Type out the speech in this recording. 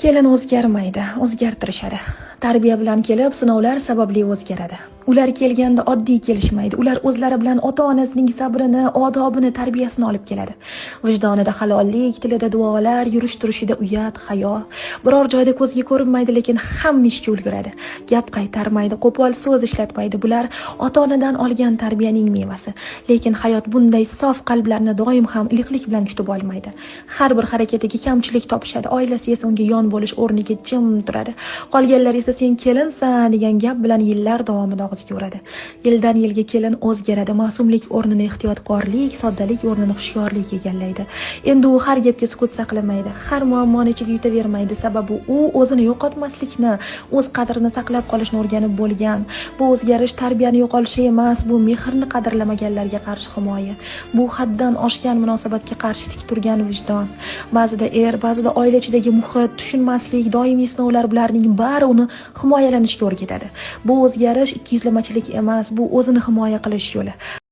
Kelin o'zgarmaydi, o'zgartirishadi. Tarbiya bilan kelib, sinovlar sababli o'zgaradi. Ular kelganda oddiy kelishmaydi. Ular o'zlari bilan ota-onasining sabrini, odobini, tarbiyasini olib keladi. Vijdonida halollik, tilida duolar, yurish-turishida uyat, hayo. Biror joyda ko'zga ko'rinmaydi, lekin hamma ishga ulguradi. Gap qaytarmaydi, qo'pol so'z ishlatmaydi. Bular ota-onadan olgan tarbiyaning mevasi. Lekin hayot bunday sof qalblarni doim ham iliqlik bilan kutib olmaydi. Har bir harakatiga kamchilik topishadi. Oilasi esa unga yon bo'lish o'rniga jim turadi. Qolganlar esa sen kelinsan degan gap bilan yillar davomida og'ziga uradi. Yildan yilga kelin o'zgaradi. Ma'sumlik o'rnini ehtiyotkorlik, soddalik o'rnini hushyorlik egallaydi. Endi u har gapga sukut saqlamaydi, har muammoni ichiga yutavermaydi. Sababi u o'zini yo'qotmaslikni, o'z qadrini saqlab qolishni o'rganib bo'lgan. Bu o'zgarish tarbiyani yo'qolishi emas, bu mehrni qadrlamaganlarga qarshi himoya. Bu haddan oshgan munosabatga qarshi tik turgan vijdon. Ba'zida ba'zida oila ichidagi muhit, tushunmaslik, doimiy sinovlar bularning bari uni himoyalanishga o'rgatadi. Bu o'zgarish ikkiyuzlamachilik emas, bu o'zini himoya qilish yo'li.